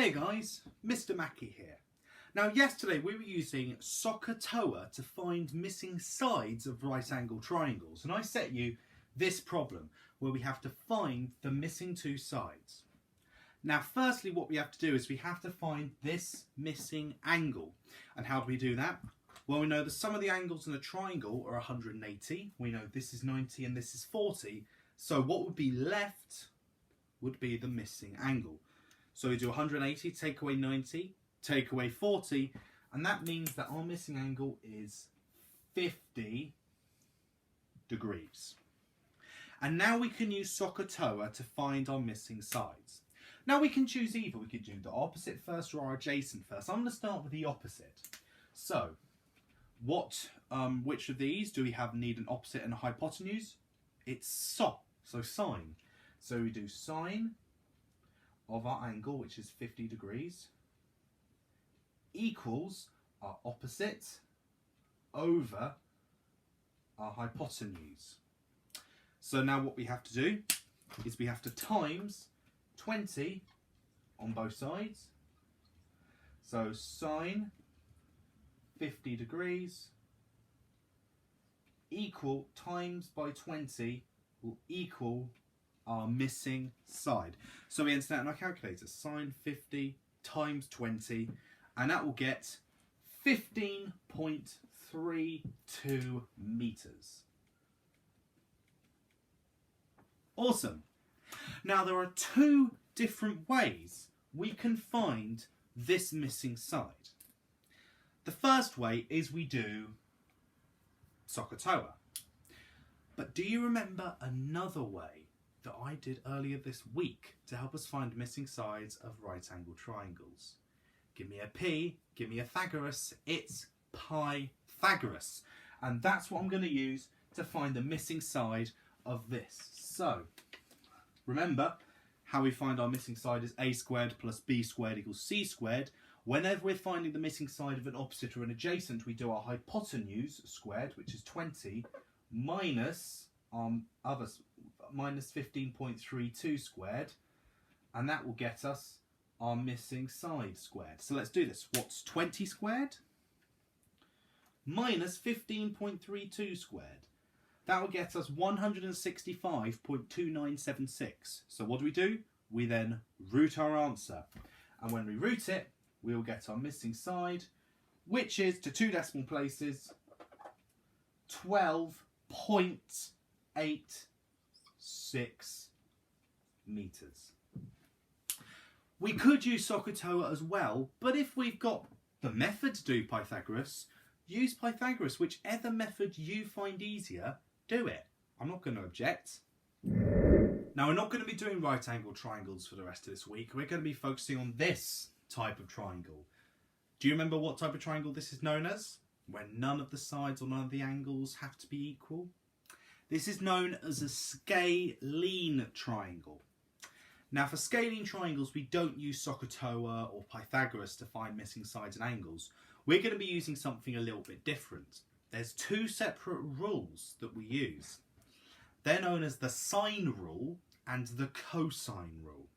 Hey guys, Mr. Mackey here. Now yesterday we were using SOHCAHTOA to find missing sides of right angle triangles, and I set you this problem where we have to find the missing two sides. Now firstly what we have to do is we have to find this missing angle. And how do we do that? Well, we know the sum of the angles in a triangle are 180. We know this is 90 and this is 40. So what would be left would be the missing angle. So we do 180, take away 90, take away 40, and that means that our missing angle is 50 degrees. And now we can use SOHCAHTOA to find our missing sides. Now we can choose either. We could do the opposite first or our adjacent first. I'm going to start with the opposite. So, which of these do we need an opposite and a hypotenuse? It's so sine. So we do sine of our angle, which is 50 degrees, equals our opposite over our hypotenuse. So now what we have to do is we have to times 20 on both sides. So sine 50 degrees equal times by 20 will equal our missing side. So we enter that in our calculator, sine 50 times 20, and that will get 15.32 meters. Awesome. Now there are two different ways we can find this missing side. The first way is we do SOHCAHTOA. But do you remember another way that I did earlier this week to help us find missing sides of right angle triangles? Give me a P, give me a Pythagoras, it's Pythagoras. And that's what I'm going to use to find the missing side of this. So, remember how we find our missing side is a squared plus b squared equals c squared. Whenever we're finding the missing side of an opposite or an adjacent, we do our hypotenuse squared, which is 20, minus minus 15.32 squared, and that will get us our missing side squared. So let's do this. What's 20 squared? Minus 15.32 squared. That will get us 165.2976. So what do? We then root our answer. And when we root it, we will get our missing side, which is, to two decimal places, 12.86 meters. We could use SOHCAHTOA as well, but if we've got the method to do Pythagoras, use Pythagoras. Whichever method you find easier, do it. I'm not going to object. Now, we're not going to be doing right angle triangles for the rest of this week. We're going to be focusing on this type of triangle. Do you remember what type of triangle this is known as? When none of the sides or none of the angles have to be equal. This is known as a scalene triangle. Now for scalene triangles we don't use SOHCAHTOA or Pythagoras to find missing sides and angles. We're going to be using something a little bit different. There's two separate rules that we use. They're known as the sine rule and the cosine rule.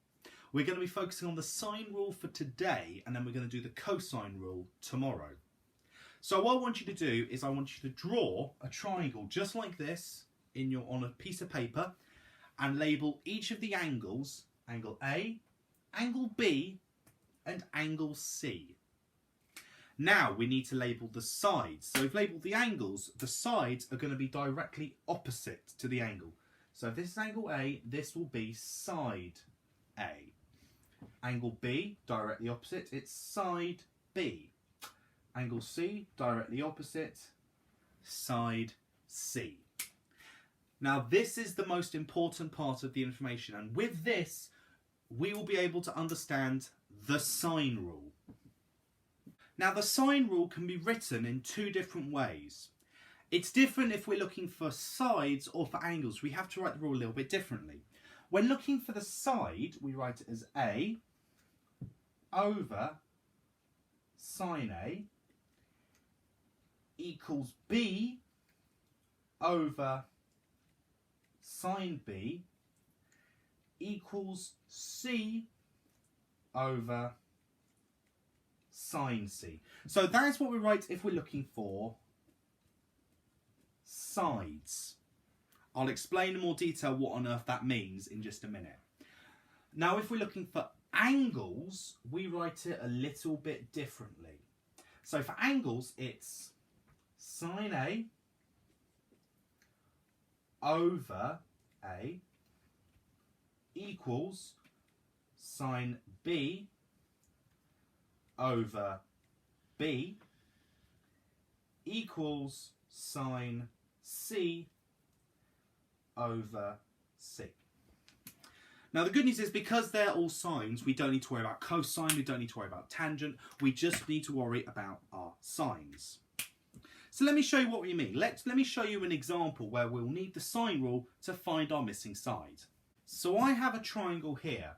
We're going to be focusing on the sine rule for today, and then we're going to do the cosine rule tomorrow. So what I want you to do is I want you to draw a triangle just like this on a piece of paper and label each of the angles, angle A, angle B, and angle C. Now we need to label the sides. So we've labelled the angles, the sides are going to be directly opposite to the angle. So if this is angle A, this will be side A. Angle B, directly opposite, it's side B. Angle C, directly opposite, side C. Now this is the most important part of the information, and with this we will be able to understand the sine rule. Now the sine rule can be written in two different ways. It's different if we're looking for sides or for angles. We have to write the rule a little bit differently. When looking for the side, we write it as A over sine A equals B over sine B equals C over sine C. So that is what we write if we're looking for sides. I'll explain in more detail what on earth that means in just a minute. Now, if we're looking for angles, we write it a little bit differently. So for angles, it's sine A over A equals sine B over B equals sine C over C. Now the good news is, because they're all sines, we don't need to worry about cosine, we don't need to worry about tangent, we just need to worry about our sines. So let me show you what we mean. Let me show you an example where we'll need the sine rule to find our missing side. So I have a triangle here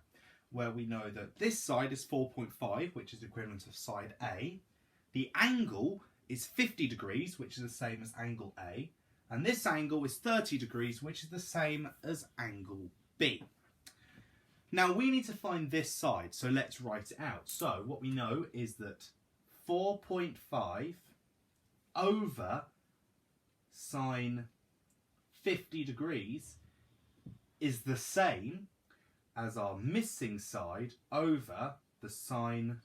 where we know that this side is 4.5, which is equivalent of side A. The angle is 50 degrees, which is the same as angle A. And this angle is 30 degrees, which is the same as angle B. Now we need to find this side, so let's write it out. So what we know is that 4.5 over sine 50 degrees is the same as our missing side over the sine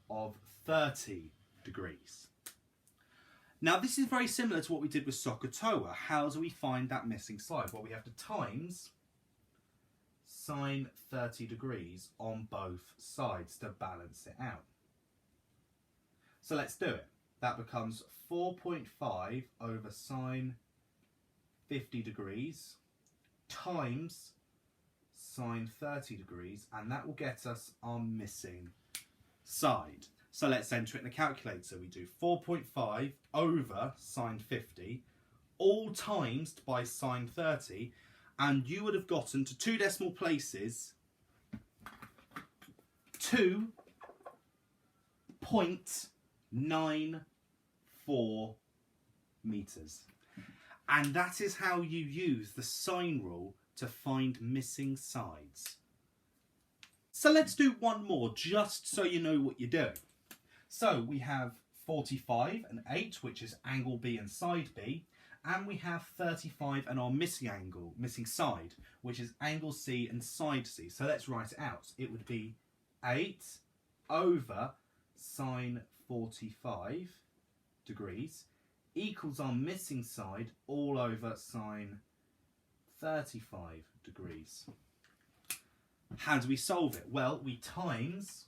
of 30 degrees. Now this is very similar to what we did with SOHCAHTOA. How do we find that missing side? Well, we have to times sine 30 degrees on both sides to balance it out. So let's do it. That becomes 4.5 over sine 50 degrees times sine 30 degrees, and that will get us our missing side. So let's enter it in the calculator. We do 4.5 over sine 50, all times by sine 30, and you would have gotten to two decimal places 2.94 meters. And that is how you use the sine rule to find missing sides. So let's do one more, just so you know what you're doing. So we have 45 and 8, which is angle B and side B, and we have 35 and our missing side, which is angle C and side C. So let's write it out. It would be 8 over sine 45 degrees equals our missing side all over sine 35 degrees. How do we solve it? Well, we times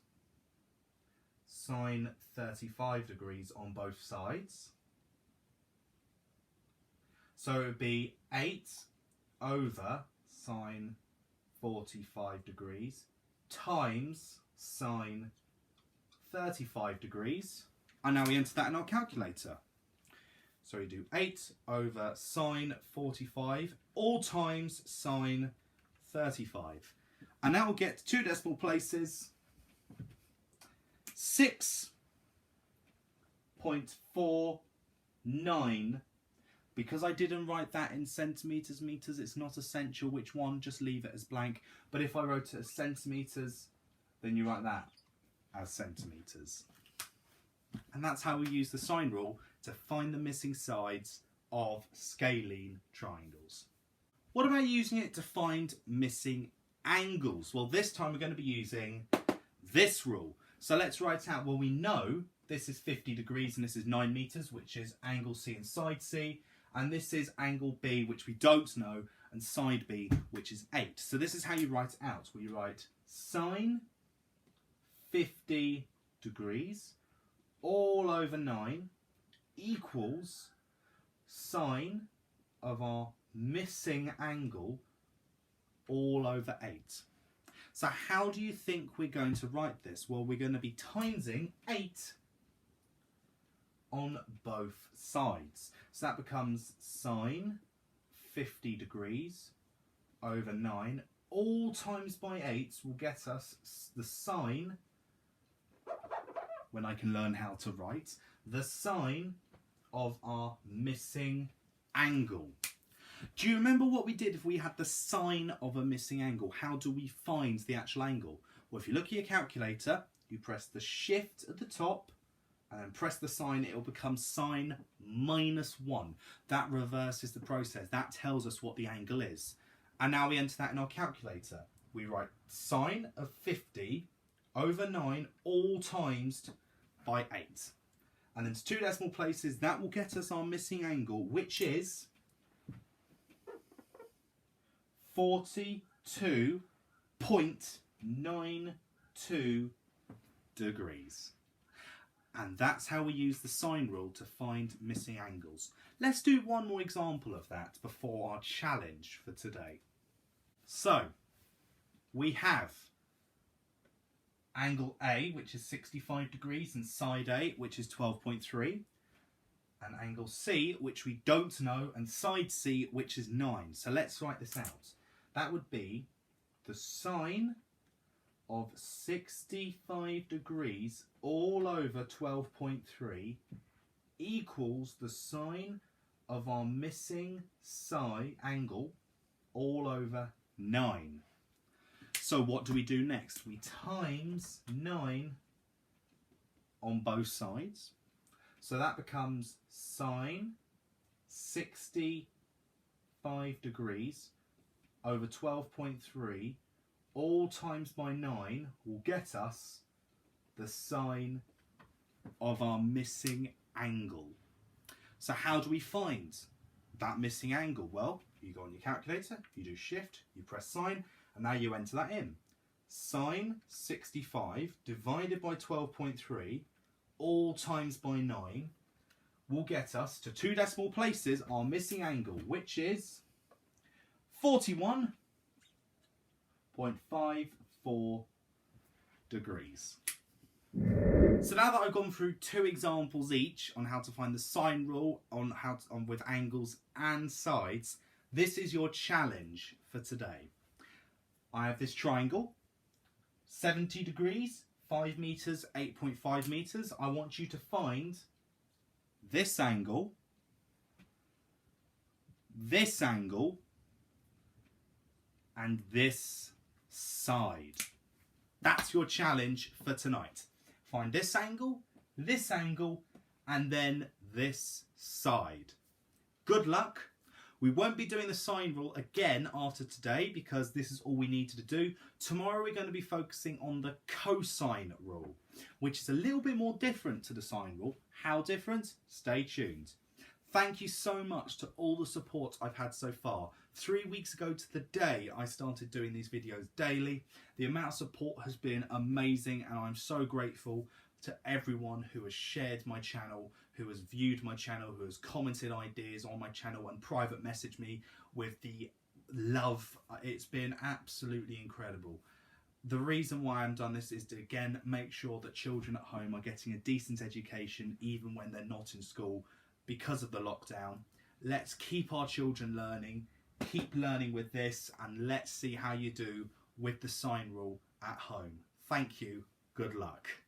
sine 35 degrees on both sides. So it would be 8 over sine 45 degrees times sine 35 degrees. And now we enter that in our calculator. So we do 8 over sine 45 all times sine 35. And that will get to two decimal places, 6.49. Because I didn't write that in centimetres, meters, it's not essential which one, just leave it as blank. But if I wrote it as centimetres, then you write that as centimetres. And that's how we use the sine rule to find the missing sides of scalene triangles. What about using it to find missing angles? Well, this time we're going to be using this rule. So let's write out, well, we know this is 50 degrees and this is 9 meters, which is angle C and side C. And this is angle B, which we don't know, and side B, which is 8. So this is how you write it out. We write sine 50 degrees all over 9 equals sine of our missing angle all over 8. So how do you think we're going to write this? Well, we're going to be timesing 8 on both sides. So that becomes sine 50 degrees over 9, all times by 8 will get us the sine, when I can learn how to write, the sine of our missing angle. Do you remember what we did if we had the sine of a missing angle? How do we find the actual angle? Well, if you look at your calculator, you press the shift at the top, and then press the sign, it will become sine -1. That reverses the process. That tells us what the angle is. And now we enter that in our calculator. We write sine of 50 over 9 all times by 8. And then to 2 decimal places, that will get us our missing angle, which is 42.92 degrees. And that's how we use the sine rule to find missing angles. Let's do one more example of that before our challenge for today. So, we have angle A, which is 65 degrees, and side A, which is 12.3. And angle C, which we don't know, and side C, which is 9. So let's write this out. That would be the sine of 65 degrees all over 12.3 equals the sine of our missing side angle all over 9. So what do we do next? We times 9 on both sides. So that becomes sine 65 degrees over 12.3 all times by 9 will get us the sine of our missing angle. So how do we find that missing angle? Well, you go on your calculator, you do shift, you press sine, and now you enter that in. Sine 65 divided by 12.3 all times by 9 will get us to 2 decimal places our missing angle, which is 41.54 degrees. So now that I've gone through 2 examples each on how to find the sine rule on with angles and sides, this is your challenge for today. I have this triangle, 70 degrees, 5 meters, 8.5 meters. I want you to find this angle, and this side. That's your challenge for tonight. Find this angle, and then this side. Good luck. We won't be doing the sine rule again after today because this is all we needed to do. Tomorrow we're going to be focusing on the cosine rule, which is a little bit more different to the sine rule. How different? Stay tuned. Thank you so much to all the support I've had so far. 3 weeks ago to the day I started doing these videos daily. The amount of support has been amazing, and I'm so grateful to everyone who has shared my channel, who has viewed my channel, who has commented ideas on my channel and private messaged me with the love. It's been absolutely incredible. The reason why I'm done this is to, again, make sure that children at home are getting a decent education even when they're not in school because of the lockdown. Let's keep our children learning, keep learning with this, and let's see how you do with the sine rule at home. Thank you. Good luck.